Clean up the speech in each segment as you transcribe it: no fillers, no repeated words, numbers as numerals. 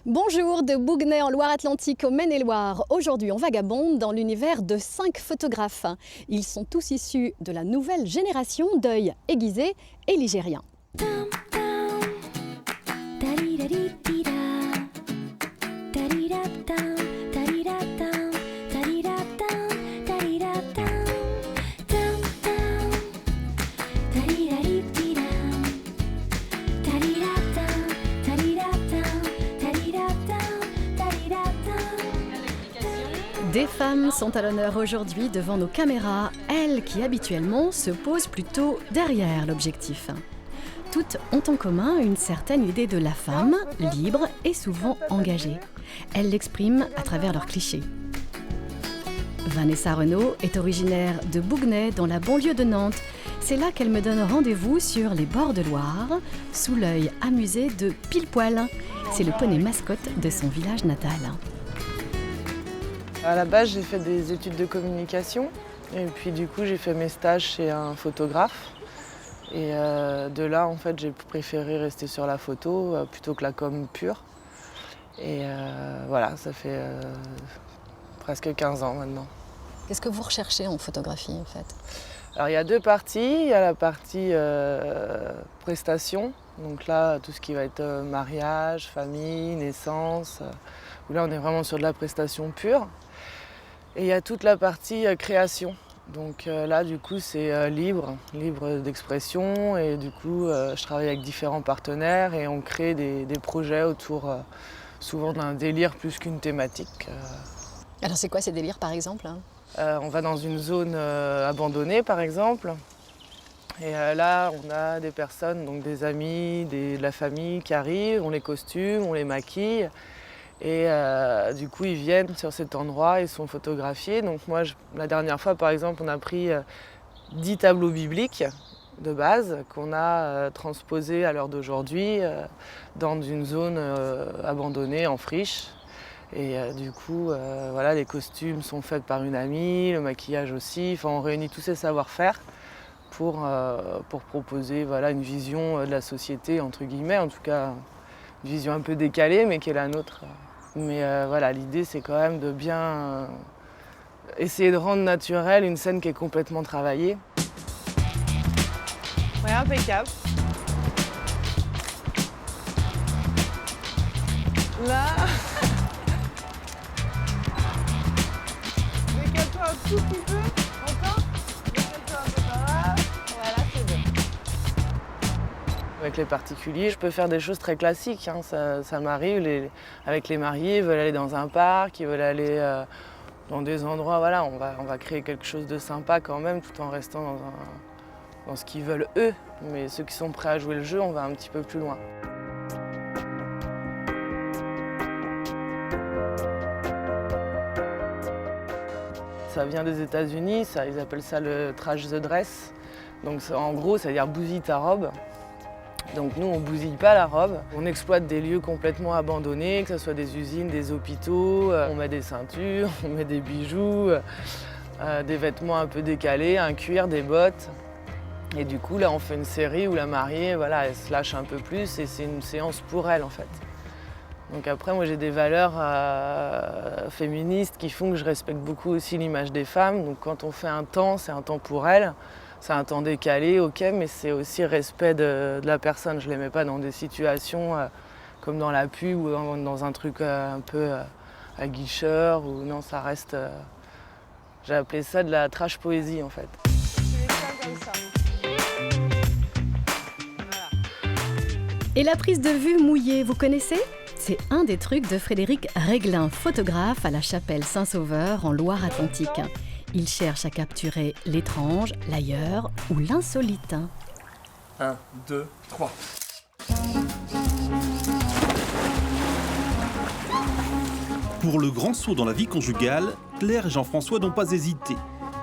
Bonjour de Bouguenais en Loire-Atlantique au Maine-et-Loire. Aujourd'hui, on vagabonde dans l'univers de 5 photographes. Ils sont tous issus de la nouvelle génération d'œil aiguisé et ligérien. Des femmes sont à l'honneur aujourd'hui devant nos caméras, elles qui habituellement se posent plutôt derrière l'objectif. Toutes ont en commun une certaine idée de la femme, libre et souvent engagée. Elles l'expriment à travers leurs clichés. Vanessa Renaud est originaire de Bouguenais dans la banlieue de Nantes. C'est là qu'elle me donne rendez-vous sur les bords de Loire, sous l'œil amusé de Pile-Poil. C'est le poney mascotte de son village natal. À la base, j'ai fait des études de communication et puis du coup, j'ai fait mes stages chez un photographe. Et de là, en fait, j'ai préféré rester sur la photo plutôt que la com pure. Et voilà, ça fait presque 15 ans maintenant. Qu'est-ce que vous recherchez en photographie, en fait? Alors, il y a deux parties. Il y a la partie prestation. Donc là, tout ce qui va être mariage, famille, naissance. Où là, on est vraiment sur de la prestation pure. Et il y a toute la partie création. Donc là, du coup, c'est libre d'expression. Et du coup, je travaille avec différents partenaires et on crée des projets autour souvent d'un délire plus qu'une thématique. Alors c'est quoi ces délires, par exemple? On va dans une zone abandonnée, par exemple. Et là, on a des personnes, donc des amis, de la famille qui arrivent, on les costume, on les maquille. Et du coup, ils viennent sur cet endroit, ils sont photographiés. Donc moi, la dernière fois, par exemple, on a pris 10 tableaux bibliques de base qu'on a transposés à l'heure d'aujourd'hui dans une zone abandonnée, en friche. Et du coup, voilà, les costumes sont faits par une amie, le maquillage aussi. Enfin, on réunit tous ces savoir-faire pour proposer voilà, une vision de la société, entre guillemets, en tout cas, une vision un peu décalée, mais qui est la nôtre. Mais voilà, l'idée c'est quand même de bien essayer de rendre naturelle une scène qui est complètement travaillée. Ouais, impeccable. Là, décale-toi un tout petit peu, encore. Décale-toi un peu par là. Voilà, c'est bon. Avec les particuliers, je peux faire des choses très classiques, hein. Ça m'arrive, avec les mariés, ils veulent aller dans un parc, ils veulent aller dans des endroits, voilà, on va créer quelque chose de sympa quand même, tout en restant dans ce qu'ils veulent eux. Mais ceux qui sont prêts à jouer le jeu, on va un petit peu plus loin. Ça vient des États-Unis, ils appellent ça le trash the dress. Donc en gros, ça veut dire bousille ta robe. Donc nous, on ne bousille pas la robe. On exploite des lieux complètement abandonnés, que ce soit des usines, des hôpitaux. On met des ceintures, on met des bijoux, des vêtements un peu décalés, un cuir, des bottes. Et du coup, là, on fait une série où la mariée, voilà, elle se lâche un peu plus et c'est une séance pour elle, en fait. Donc après, moi, j'ai des valeurs féministes qui font que je respecte beaucoup aussi l'image des femmes. Donc quand on fait un temps, c'est un temps pour elles. C'est un temps décalé, ok, mais c'est aussi respect de la personne. Je ne les mets pas dans des situations comme dans la pub ou dans un truc un peu aguicheur. Ou non, ça reste... j'ai appelé ça de la trash poésie, en fait. Et la prise de vue mouillée, vous connaissez? C'est un des trucs de Frédéric Réglin, photographe à la chapelle Saint-Sauveur en Loire-Atlantique. Il cherche à capturer l'étrange, l'ailleurs ou l'insolite. 1, 2, 3. Pour le grand saut dans la vie conjugale, Claire et Jean-François n'ont pas hésité.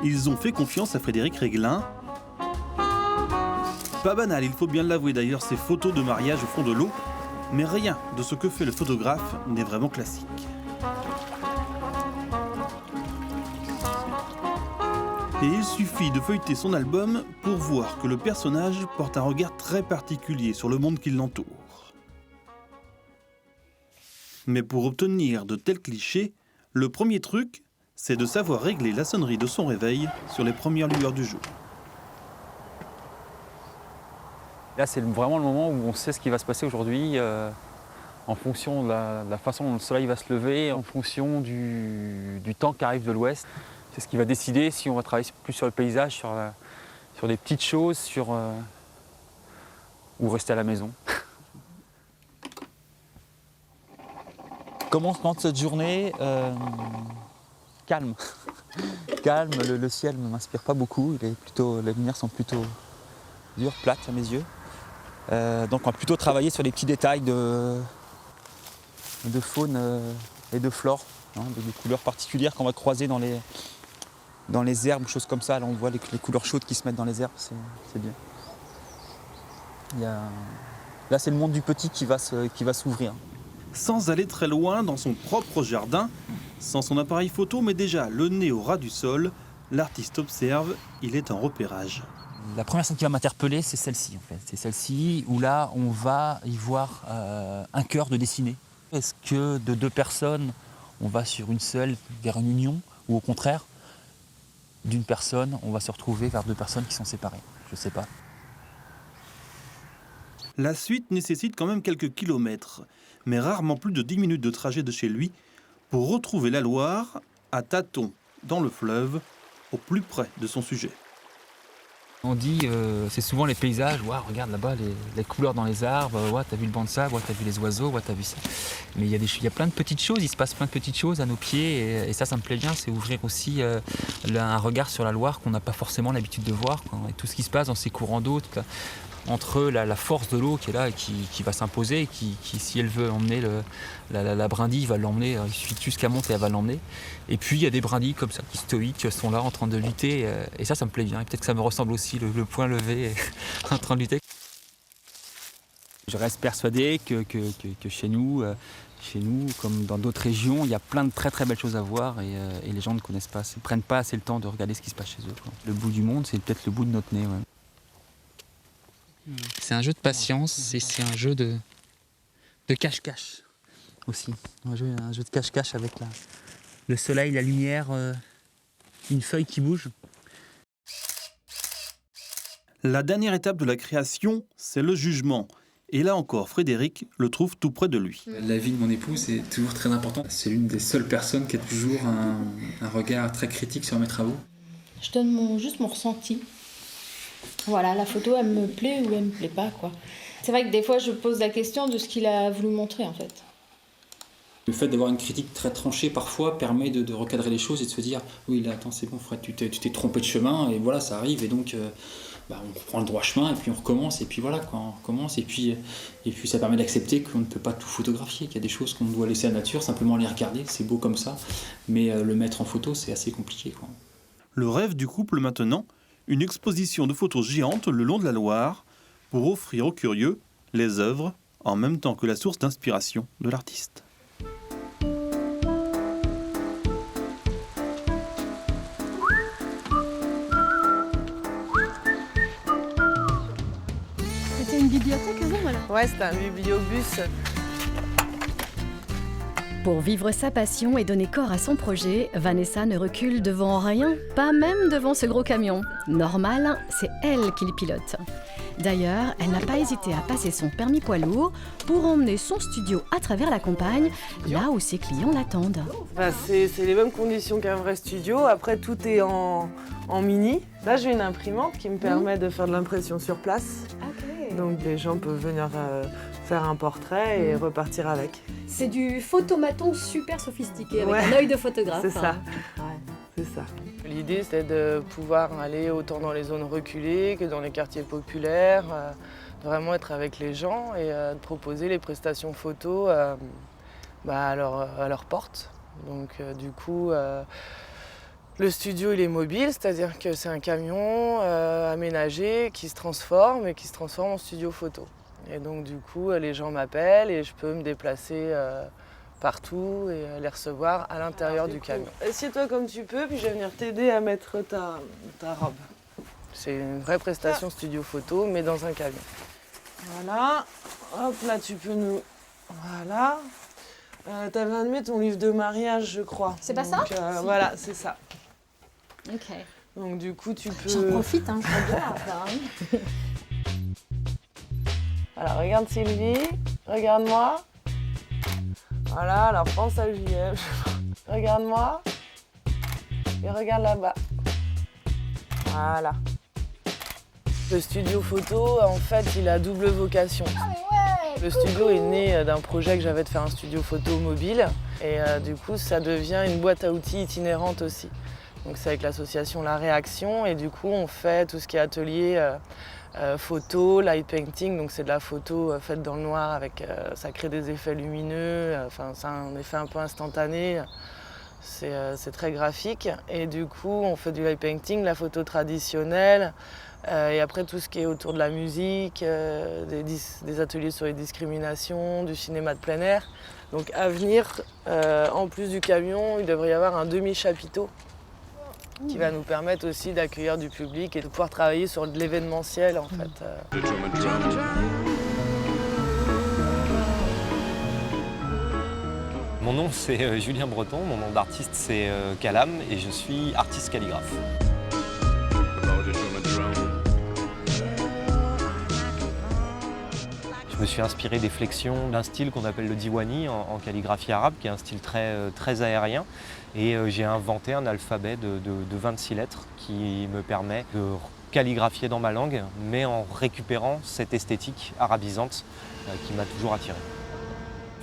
Ils ont fait confiance à Frédéric Réglin. Pas banal, il faut bien l'avouer d'ailleurs, ces photos de mariage au fond de l'eau. Mais rien de ce que fait le photographe n'est vraiment classique. Et il suffit de feuilleter son album pour voir que le personnage porte un regard très particulier sur le monde qui l'entoure. Mais pour obtenir de tels clichés, le premier truc, c'est de savoir régler la sonnerie de son réveil sur les premières lueurs du jour. Là, c'est vraiment le moment où on sait ce qui va se passer aujourd'hui, en fonction de la façon dont le soleil va se lever, en fonction du temps qui arrive de l'ouest. C'est ce qui va décider si on va travailler plus sur le paysage, sur des petites choses, ou rester à la maison. Commencement de cette journée, calme. Calme, le ciel ne m'inspire pas beaucoup, les lumières sont plutôt dures, plates à mes yeux. Donc on va plutôt travailler sur les petits détails de faune et de flore, hein, des couleurs particulières qu'on va croiser dans les herbes, choses comme ça. Là on voit les couleurs chaudes qui se mettent dans les herbes, c'est bien. Là c'est le monde du petit qui va s'ouvrir. Sans aller très loin dans son propre jardin, sans son appareil photo, mais déjà le nez au ras du sol, l'artiste observe, il est en repérage. La première scène qui va m'interpeller, c'est celle-ci en fait. C'est celle-ci où là, on va y voir un cœur de dessiné. Est-ce que de deux personnes, on va sur une seule vers une union, ou au contraire, d'une personne, on va se retrouver vers deux personnes qui sont séparées? Je ne sais pas. La suite nécessite quand même quelques kilomètres, mais rarement plus de 10 minutes de trajet de chez lui, pour retrouver la Loire, à tâtons, dans le fleuve, au plus près de son sujet. On dit, c'est souvent les paysages, ouais, regarde là-bas les couleurs dans les arbres, ouais, t'as vu le banc de sable, ouais, t'as vu les oiseaux, ouais, t'as vu ça. Mais il y a plein de petites choses, il se passe plein de petites choses à nos pieds, et ça me plaît bien, c'est ouvrir aussi un regard sur la Loire qu'on n'a pas forcément l'habitude de voir, quoi, et tout ce qui se passe dans ces courants d'eau, entre la force de l'eau qui est là et qui va s'imposer, et qui si elle veut emmener la brindille, va l'emmener, il suffit juste qu'elle monte et elle va l'emmener. Et puis il y a des brindilles comme ça, qui stoïques, sont là en train de lutter, et ça me plaît bien. Et peut-être que ça me ressemble aussi, le poing levé, en train de lutter. Je reste persuadé que chez nous, comme dans d'autres régions, il y a plein de très très belles choses à voir, et les gens ne connaissent pas, ne prennent pas assez le temps de regarder ce qui se passe chez eux, quoi. Le bout du monde, c'est peut-être le bout de notre nez. Ouais. C'est un jeu de patience et c'est un jeu de cache-cache aussi. Un jeu de cache-cache avec le soleil, la lumière, une feuille qui bouge. La dernière étape de la création, c'est le jugement. Et là encore, Frédéric le trouve tout près de lui. La vie de mon épouse est toujours très importante. C'est l'une des seules personnes qui a toujours un regard très critique sur mes travaux. Je donne juste mon ressenti. Voilà, la photo, elle me plaît ou elle me plaît pas, quoi. C'est vrai que des fois, je pose la question de ce qu'il a voulu montrer, en fait. Le fait d'avoir une critique très tranchée, parfois, permet de recadrer les choses et de se dire « Oui, là, attends, c'est bon, Fred, tu t'es trompé de chemin, et voilà, ça arrive, et donc on prend le droit chemin, et puis on recommence, et puis voilà, quoi, on recommence, et puis ça permet d'accepter qu'on ne peut pas tout photographier, qu'il y a des choses qu'on doit laisser à la nature, simplement les regarder, c'est beau comme ça, mais le mettre en photo, c'est assez compliqué, quoi. » Le rêve du couple maintenant, une exposition de photos géantes le long de la Loire pour offrir aux curieux les œuvres en même temps que la source d'inspiration de l'artiste. C'était une bibliothèque avant, voilà. Ouais, c'était un bibliobus. Pour vivre sa passion et donner corps à son projet, Vanessa ne recule devant rien, pas même devant ce gros camion. Normal, c'est elle qui le pilote. D'ailleurs, elle n'a pas hésité à passer son permis poids lourd pour emmener son studio à travers la campagne, là où ses clients l'attendent. C'est les mêmes conditions qu'un vrai studio. Après, tout est en mini. Là, j'ai une imprimante qui me permet de faire de l'impression sur place. Donc les gens peuvent venir faire un portrait et repartir avec. C'est du photomaton super sophistiqué, avec Ouais. un œil de photographe. C'est ça. Ouais. C'est ça. L'idée, c'est de pouvoir aller autant dans les zones reculées que dans les quartiers populaires, vraiment être avec les gens et de proposer les prestations photos à leur porte. Donc du coup, le studio il est mobile, c'est-à-dire que c'est un camion aménagé qui se transforme en studio photo. Et donc du coup, les gens m'appellent et je peux me déplacer partout et les recevoir à l'intérieur du camion. Assieds-toi comme tu peux, puis je vais venir t'aider à mettre ta robe. C'est une vraie prestation studio photo, mais dans un camion. Voilà, hop là tu peux nous... Voilà. T'avais animé ton livre de mariage, je crois. C'est pas ça? Si. Voilà, c'est ça. Ok. Donc du coup, tu peux... J'en profite, hein, je regarde. Hein. Alors, regarde Sylvie, regarde-moi. Voilà, alors pense à Juliette. Regarde-moi. Et regarde là-bas. Voilà. Le studio photo, en fait, il a double vocation. Le studio est né d'un projet que j'avais de faire un studio photo mobile. Et du coup, ça devient une boîte à outils itinérante aussi. Donc c'est avec l'association La Réaction. Et du coup, on fait tout ce qui est atelier photo, light painting. Donc c'est de la photo faite dans le noir, avec ça crée des effets lumineux. Enfin, c'est un effet un peu instantané. C'est très graphique. Et du coup, on fait du light painting, la photo traditionnelle. Et après, tout ce qui est autour de la musique, des ateliers sur les discriminations, du cinéma de plein air. Donc à venir, en plus du camion, il devrait y avoir un demi-chapiteau qui va nous permettre aussi d'accueillir du public et de pouvoir travailler sur de l'événementiel, en fait. Mon nom c'est Julien Breton, mon nom d'artiste c'est Calam et je suis artiste calligraphe. Je me suis inspiré des flexions d'un style qu'on appelle le diwani en calligraphie arabe, qui est un style très aérien. Et j'ai inventé un alphabet de 26 lettres qui me permet de calligraphier dans ma langue, mais en récupérant cette esthétique arabisante qui m'a toujours attiré.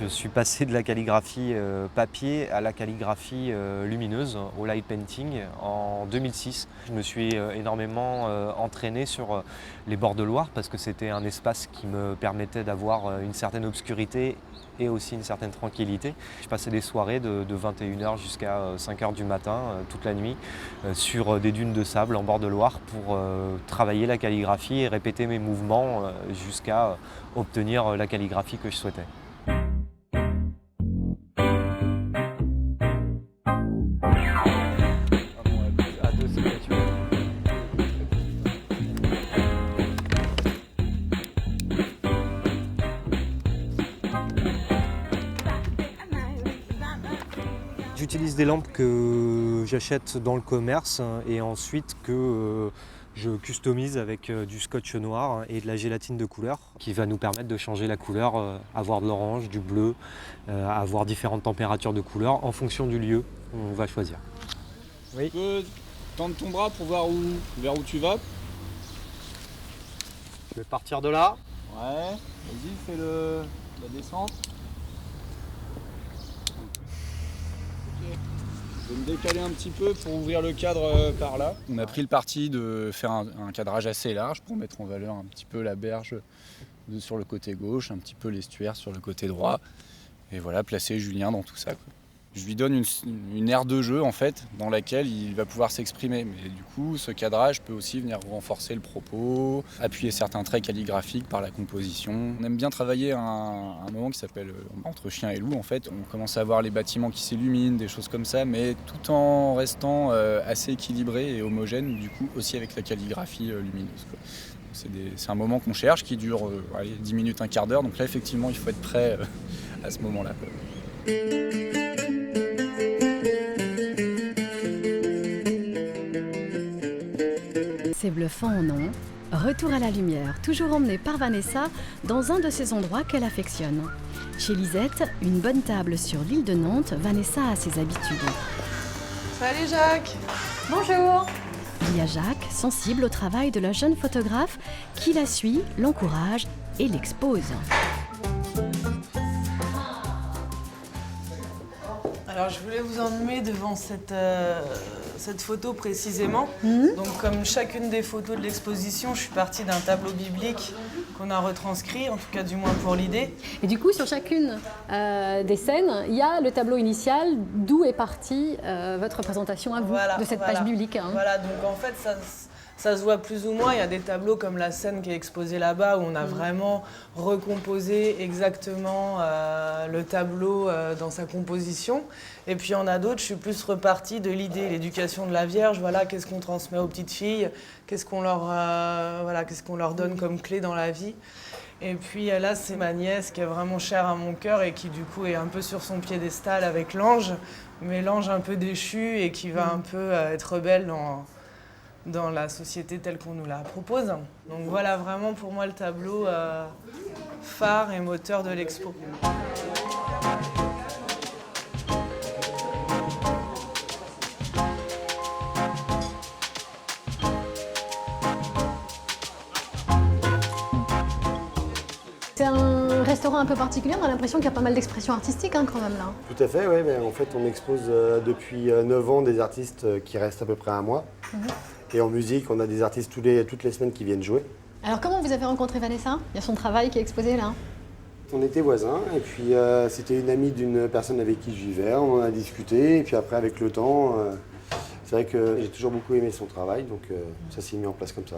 Je suis passé de la calligraphie papier à la calligraphie lumineuse, au light painting, en 2006. Je me suis énormément entraîné sur les bords de Loire parce que c'était un espace qui me permettait d'avoir une certaine obscurité et aussi une certaine tranquillité. Je passais des soirées de 21h jusqu'à 5h du matin, toute la nuit, sur des dunes de sable en bord de Loire pour travailler la calligraphie et répéter mes mouvements jusqu'à obtenir la calligraphie que je souhaitais. J'utilise des lampes que j'achète dans le commerce et ensuite que je customise avec du scotch noir et de la gélatine de couleur qui va nous permettre de changer la couleur, avoir de l'orange, du bleu, avoir différentes températures de couleur en fonction du lieu qu'on va choisir. Oui. Tu peux tendre ton bras pour voir vers où tu vas. Je vais partir de là. Ouais, vas-y, fais la descente. Je vais me décaler un petit peu pour ouvrir le cadre par là. On a pris le parti de faire un cadrage assez large pour mettre en valeur un petit peu la berge sur le côté gauche, un petit peu l'estuaire sur le côté droit. Et voilà, placer Julien dans tout ça, quoi. Je lui donne une aire de jeu en fait, dans laquelle il va pouvoir s'exprimer. Mais du coup, ce cadrage peut aussi venir renforcer le propos, appuyer certains traits calligraphiques par la composition. On aime bien travailler un moment qui s'appelle Entre chien et loup en fait. On commence à voir les bâtiments qui s'illuminent, des choses comme ça, mais tout en restant assez équilibré et homogène, du coup aussi avec la calligraphie lumineuse, quoi. C'est un moment qu'on cherche, qui dure 10 minutes, un quart d'heure. Donc là, effectivement, il faut être prêt à ce moment-là, quoi. C'est bluffant, non? Retour à la lumière, toujours emmenée par Vanessa dans un de ces endroits qu'elle affectionne. Chez Lisette, une bonne table sur l'île de Nantes, Vanessa a ses habitudes. Salut Jacques! Bonjour! Il y a Jacques, sensible au travail de la jeune photographe, qui la suit, l'encourage et l'expose. Alors je voulais vous emmener devant cette photo précisément. Donc comme chacune des photos de l'exposition, je suis partie d'un tableau biblique qu'on a retranscrit, en tout cas du moins pour l'idée. Et du coup, sur chacune des scènes, il y a le tableau initial d'où est partie votre présentation à vous, de cette page biblique. Hein. Voilà, donc en fait, ça se voit plus ou moins. Il y a des tableaux comme la scène qui est exposée là-bas où on a vraiment recomposé exactement le tableau dans sa composition. Et puis il y en a d'autres, je suis plus repartie de l'idée, l'éducation de la Vierge. Voilà, qu'est-ce qu'on transmet aux petites filles, qu'est-ce qu'on leur donne comme clé dans la vie. Et puis là, c'est ma nièce qui est vraiment chère à mon cœur et qui du coup est un peu sur son piédestal avec l'ange, mais l'ange un peu déchu et qui va un peu être rebelle dans la société telle qu'on nous la propose. Donc voilà vraiment pour moi le tableau phare et moteur de l'expo. C'est un restaurant un peu particulier, on a l'impression qu'il y a pas mal d'expressions artistiques quand même là. Tout à fait, oui. En fait, on expose depuis 9 ans des artistes qui restent à peu près un mois. Et en musique, on a des artistes toutes les semaines qui viennent jouer. Alors comment vous avez rencontré Vanessa? Il y a son travail qui est exposé là. On était voisins et puis c'était une amie d'une personne avec qui je vivais. On en a discuté et puis après, avec le temps, c'est vrai que j'ai toujours beaucoup aimé son travail, donc ça s'est mis en place comme ça.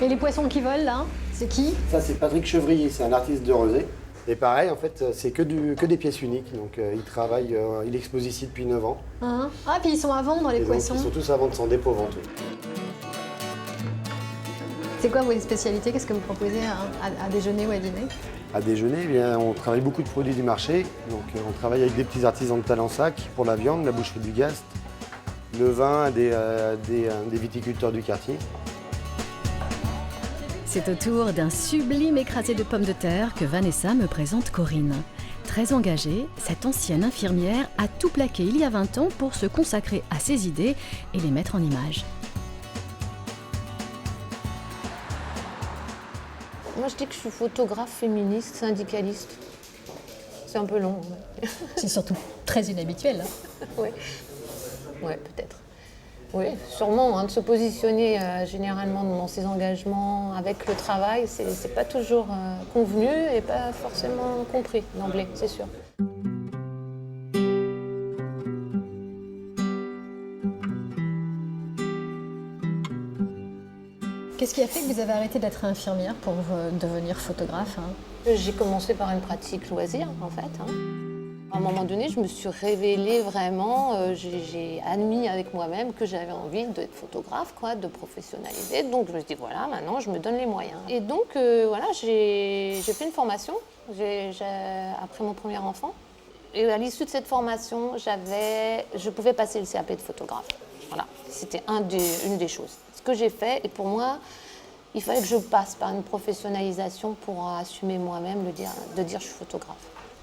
Et les poissons qui volent là, c'est qui? Ça, c'est Patrick Chevrier, c'est un artiste de Rezé. Et pareil, en fait, c'est que des pièces uniques. Donc il expose ici depuis 9 ans. Ah, puis ils sont à vendre les poissons. Donc, ils sont tous à vendre, sans dépôt vente. C'est quoi vos spécialités? Qu'est-ce que vous proposez à déjeuner ou à dîner? À déjeuner, eh bien, on travaille beaucoup de produits du marché. Donc on travaille avec des petits artisans de Talensac pour la viande, la boucherie du Gast, le vin, des viticulteurs du quartier. C'est au tour d'un sublime écrasé de pommes de terre que Vanessa me présente Corinne. Très engagée, cette ancienne infirmière a tout plaqué il y a 20 ans pour se consacrer à ses idées et les mettre en image. Moi, je dis que je suis photographe féministe, syndicaliste. C'est un peu long. C'est surtout très inhabituel. Oui, peut-être. Oui, sûrement, de se positionner généralement dans ses engagements avec le travail, c'est pas toujours convenu et pas forcément compris d'emblée, c'est sûr. Qu'est-ce qui a fait que vous avez arrêté d'être infirmière pour devenir photographe? J'ai commencé par une pratique loisir, en fait. À un moment donné, je me suis révélée vraiment, j'ai admis avec moi-même que j'avais envie d'être photographe, de professionnaliser. Donc je me suis dit, voilà, maintenant je me donne les moyens. Et donc voilà, j'ai fait une formation après mon premier enfant. Et à l'issue de cette formation, je pouvais passer le CAP de photographe. Voilà, c'était une des choses. Ce que j'ai fait, et pour moi, il fallait que je passe par une professionnalisation pour assumer moi-même de dire je suis photographe.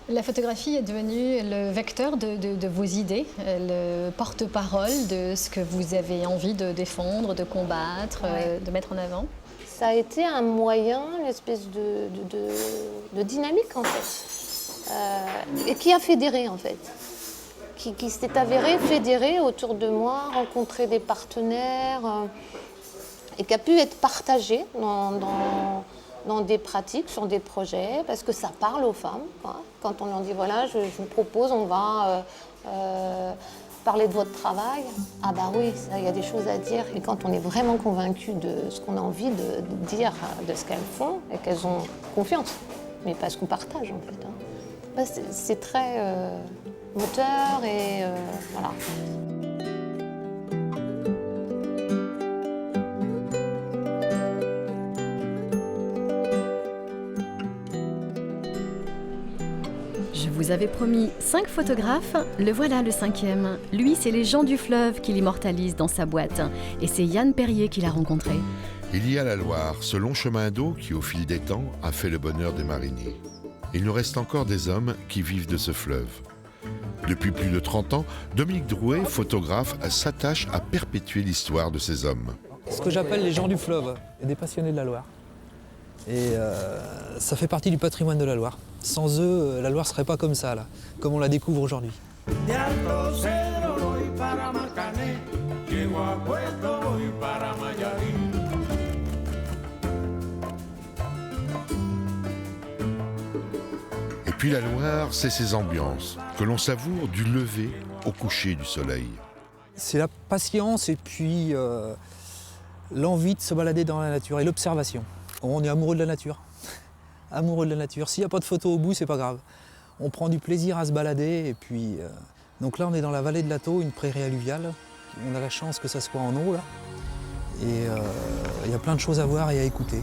La photographie est devenue le vecteur de vos idées, le porte-parole de ce que vous avez envie de défendre, de combattre, de mettre en avant. Ça a été un moyen, une espèce de dynamique en fait, et qui a fédéré en fait, qui s'est avéré fédéré autour de moi, rencontrer des partenaires, et qui a pu être partagé dans des pratiques, sur des projets, parce que ça parle aux femmes. Quand on leur dit, voilà, je vous propose, on va parler de votre travail. Ah bah oui, il y a des choses à dire. Et quand on est vraiment convaincu de ce qu'on a envie de dire, de ce qu'elles font, et qu'elles ont confiance, mais parce qu'on partage en fait. C'est très moteur et voilà. Je vous avais promis 5 photographes, le voilà le 5e. Lui, c'est les gens du fleuve qui l'immortalisent dans sa boîte. Et c'est Yann Perrier qui l'a rencontré. Il y a la Loire, ce long chemin d'eau qui, au fil des temps, a fait le bonheur des mariniers. Il nous reste encore des hommes qui vivent de ce fleuve. Depuis plus de 30 ans, Dominique Drouet, photographe, s'attache à perpétuer l'histoire de ces hommes. Ce que j'appelle les gens du fleuve, et des passionnés de la Loire. Et ça fait partie du patrimoine de la Loire. Sans eux, la Loire ne serait pas comme ça, là, comme on la découvre aujourd'hui. Et puis la Loire, c'est ces ambiances que l'on savoure du lever au coucher du soleil. C'est la patience et puis l'envie de se balader dans la nature et l'observation. On est amoureux de la nature. Amoureux de la nature. S'il n'y a pas de photo au bout, c'est pas grave. On prend du plaisir à se balader et puis Donc là, on est dans la vallée de l'Atto, une prairie alluviale. On a la chance que ça soit en eau, là. Et il y a plein de choses à voir et à écouter.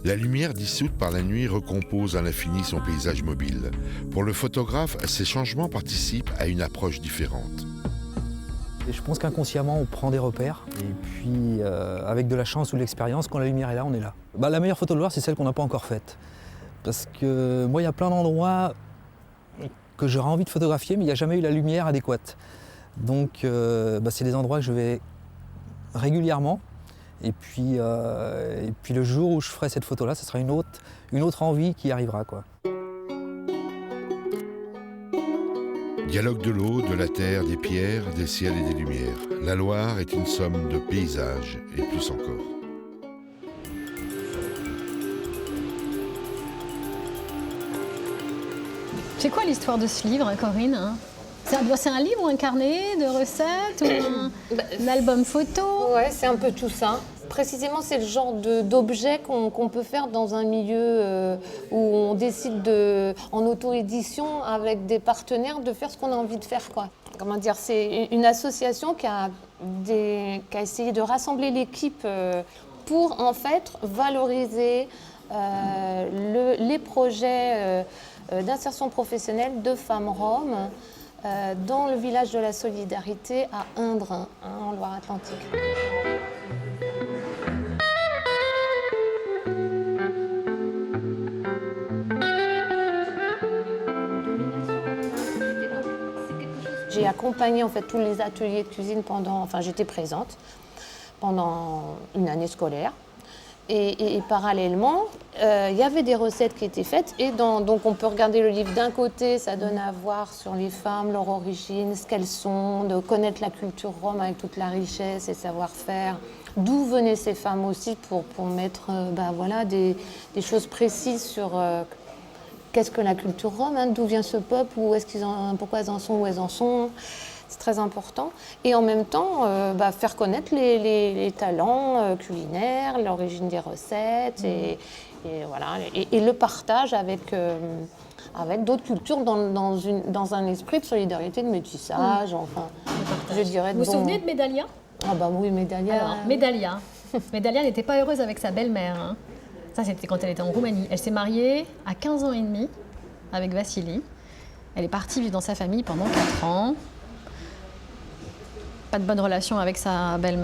La lumière dissoute par la nuit recompose à l'infini son paysage mobile. Pour le photographe, ces changements participent à une approche différente. Et je pense qu'inconsciemment, on prend des repères. Et puis, avec de la chance ou de l'expérience, quand la lumière est là, on est là. La meilleure photo de Loire, c'est celle qu'on n'a pas encore faite. Parce que moi, il y a plein d'endroits que j'aurais envie de photographier, mais il n'y a jamais eu la lumière adéquate. Donc, c'est des endroits que je vais régulièrement. Et puis le jour où je ferai cette photo-là, ce sera une autre envie qui arrivera, quoi. Dialogue de l'eau, de la terre, des pierres, des ciels et des lumières. La Loire est une somme de paysages et plus encore. C'est quoi l'histoire de ce livre, Corinne? C'est un livre ou un carnet de recettes ou un album photo? Ouais, c'est un peu tout ça. Précisément, c'est le genre d'objet qu'on peut faire dans un milieu où on décide en auto-édition avec des partenaires de faire ce qu'on a envie de faire, quoi. Comment dire, c'est une association qui a essayé de rassembler l'équipe pour en fait valoriser les projets d'insertion professionnelle de femmes roms dans le village de la Solidarité à Indre, en Loire-Atlantique. J'ai accompagné en fait tous les ateliers de cuisine j'étais présente pendant une année scolaire. Et parallèlement, il y avait des recettes qui étaient faites. Et donc on peut regarder le livre d'un côté, ça donne à voir sur les femmes, leur origine, ce qu'elles sont, de connaître la culture rome avec toute la richesse et savoir-faire. D'où venaient ces femmes aussi pour mettre des choses précises sur qu'est-ce que la culture rome, d'où vient ce peuple, pourquoi elles en sont où elles en sont. C'est très important. Et en même temps, faire connaître les talents culinaires, l'origine des recettes et le partage avec d'autres cultures dans un esprit de solidarité, de métissage. Je dirais. Vous vous souvenez de Médalia? Ah bah oui, Médalia. Alors, Médalia. Médalia n'était pas heureuse avec sa belle-mère. Ça, c'était quand elle était en Roumanie. Elle s'est mariée à 15 ans et demi avec Vassili. Elle est partie vivre dans sa famille pendant 4 ans. Pas de bonne relation avec sa belle-mère.